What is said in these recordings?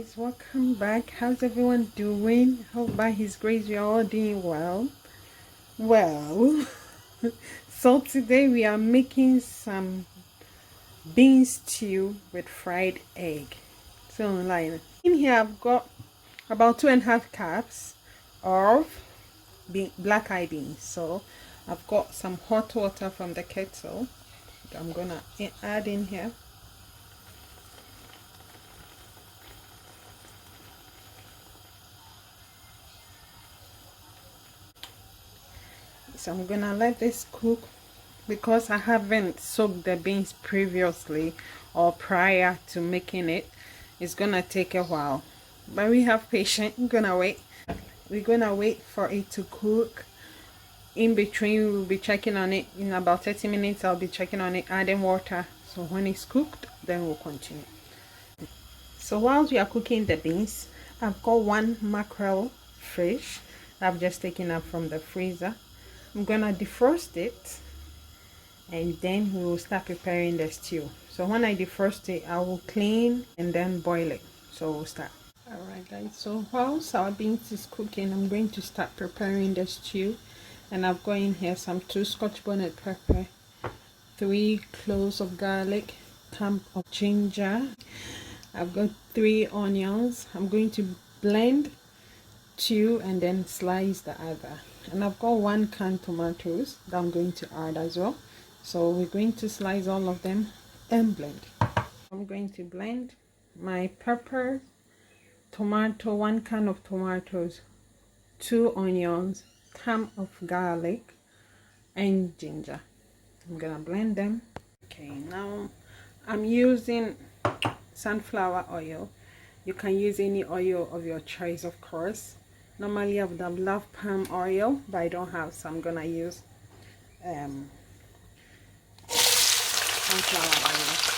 guys, welcome back. How's everyone doing? Hope by his grace we are all doing well. So today we are making some bean stew with fried egg. So like in here I've got about 2.5 cups of black eyed beans. So I've got some hot water from the kettle that I'm gonna add in here. So I'm gonna let this cook because I haven't soaked the beans previously or prior to making it. It's gonna take a while, but we have patience. We're gonna wait for it to cook. In between we'll be checking on it. In about 30 minutes I'll be checking on it, adding water. So when it's cooked, then we'll continue. So whilst we are cooking the beans, I've got one mackerel fish I've just taken up from the freezer. I'm gonna defrost it and then we will start preparing the stew. So when I defrost it, I will clean and then boil it. So we'll start. Alright guys, so whilst our beans is cooking, I'm going to start preparing the stew. And I've got in here some 2 scotch bonnet pepper, 3 cloves of garlic, clump of ginger. I've got 3 onions. I'm going to blend 2 and then slice the other. And I've got 1 canned tomatoes that I'm going to add as well. So we're going to slice all of them and blend. I'm going to blend my pepper, tomato, 1 can of tomatoes, 2 onions, clump of garlic and ginger. I'm gonna blend them. Okay, now I'm using sunflower oil. You can use any oil of your choice, of course. Normally I would have loved palm oil, but I don't have, so I'm gonna use sunflower oil.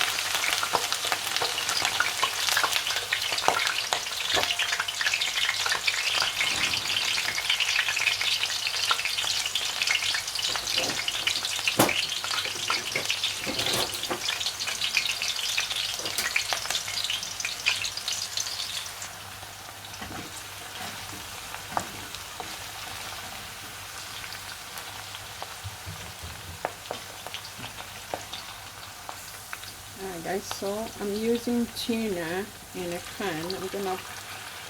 Alright guys, so I'm using tuna in a pan. I'm gonna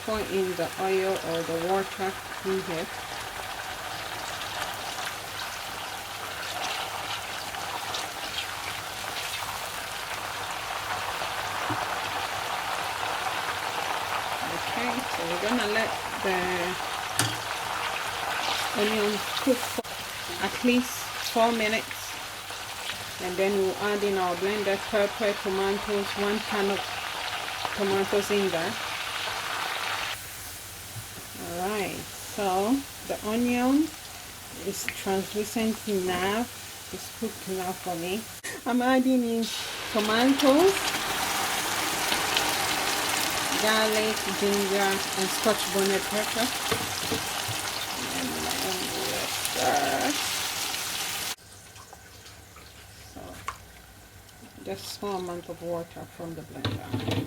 pour in the oil or the water in here. Okay, so we're gonna let the onions cook for at least 4 minutes. And then we'll add in our blended pepper, tomatoes, 1 can of tomatoes in there. Alright, so the onion is translucent enough, it's cooked enough for me. I'm adding in tomatoes, garlic, ginger, and scotch bonnet pepper. And then we'll start. Just small amount of water from the blender.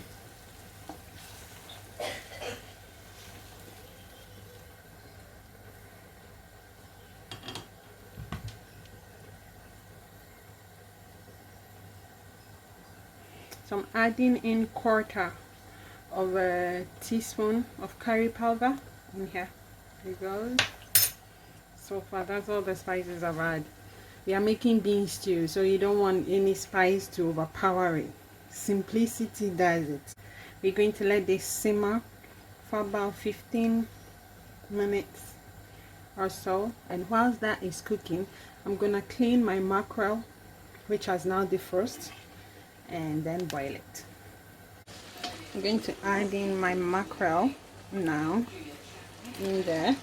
So I'm adding in 1/4 of a teaspoon of curry powder in here. There you go. So far that's all the spices I've added. We are making bean stew, so you don't want any spice to overpower it. Simplicity does it. We're going to let this simmer for about 15 minutes or so. And whilst that is cooking, I'm gonna clean my mackerel, which has now defrosted, and then boil it. I'm going to add in my mackerel now in there.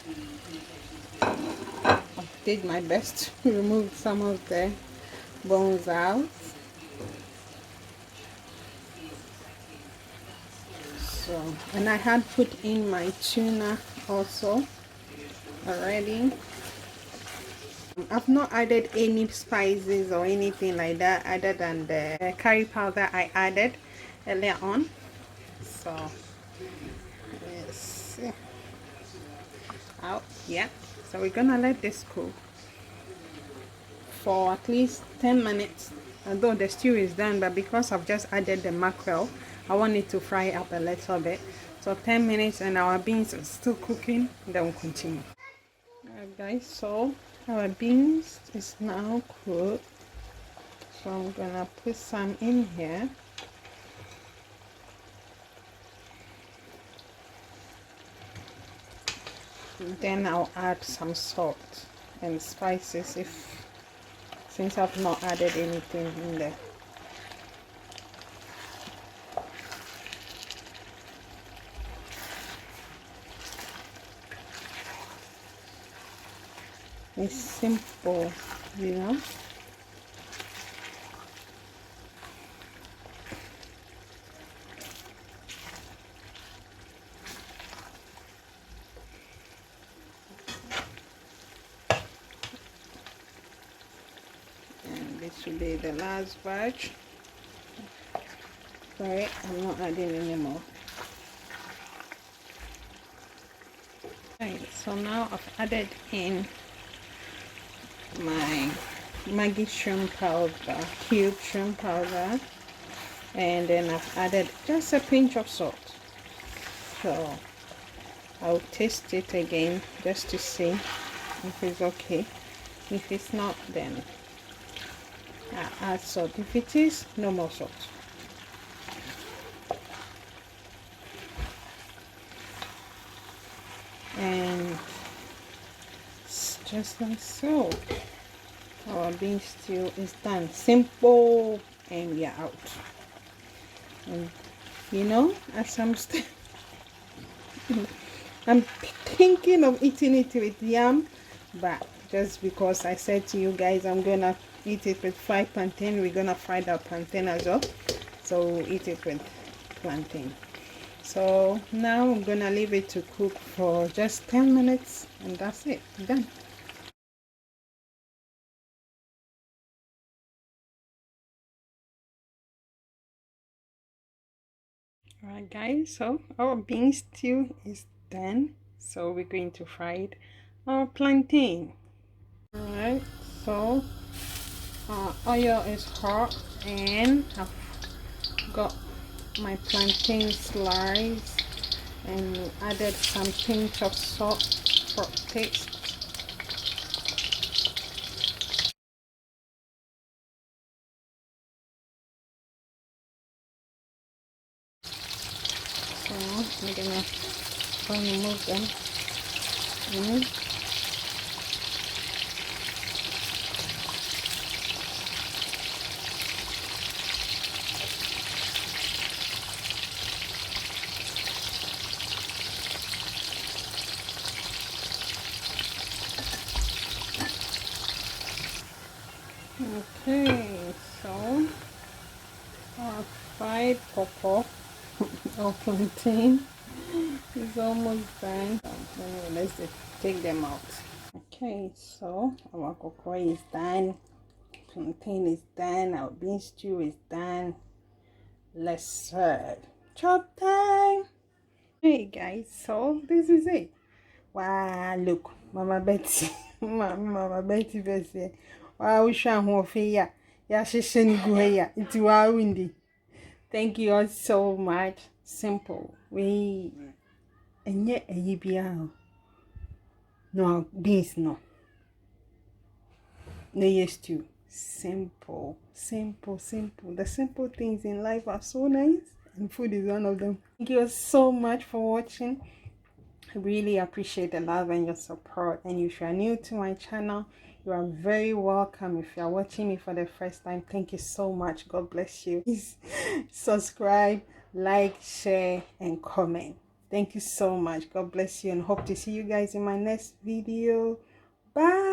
Did my best to remove some of the bones out. So, and I had put in my tuna also already. I've not added any spices or anything like that other than the curry powder I added earlier on. So out. Yeah, so we're gonna let this cook for at least 10 minutes. Although the stew is done, but because I've just added the mackerel, I want it to fry up a little bit. So 10 minutes and our beans are still cooking. Then we'll continue. Alright guys, so our beans is now cooked. So I'm gonna put some in here. Then I'll add some salt and spices since I've not added anything in there. It's simple, you know. And this will be the last batch. Sorry, I'm not adding anymore. Right, so now I've added in my Maggie shrimp powder, cube shrimp powder, and then I've added just a pinch of salt. So I'll taste it again just to see if it's okay. If it's not, then I'll add salt. If it is, no more salt. And just like so, our bean stew is done. Simple, and we are out. And you know, as I'm thinking of eating it with yam, but just because I said to you guys I'm gonna eat it with fried plantain, we're gonna fry that plantain as well, so we'll eat it with plantain. So now I'm gonna leave it to cook for just 10 minutes and that's it, done. Alright guys, so our bean stew is done, so we're going to fry our plantain. Alright, so oil is hot and I've got my plantain slice and added some pinch of salt for taste. So I'm gonna try and move them in. Okay, so our fried pawpaw or plantain is almost done. Anyway, let's just take them out. Okay, so our cocoa is done, plantain is done, our bean stew is done. Let's serve. Chop time. Hey guys, so this is it. Wow, look, Mama Betty, Mama Betty Bessie. Wow, we shall have here. Yeah, she's sending go here. It's wow windy. Thank you all so much. Simple. We and yet a yibia. No, beans no. No, yes, too. Simple, simple, simple. The simple things in life are so nice, and food is one of them. Thank you so much for watching. I really appreciate the love and your support. And if you are new to my channel, you are very welcome. If you are watching me for the first time, thank you so much. God bless you. Please subscribe, like, share, and comment. Thank you so much. God bless you and hope to see you guys in my next video. Bye.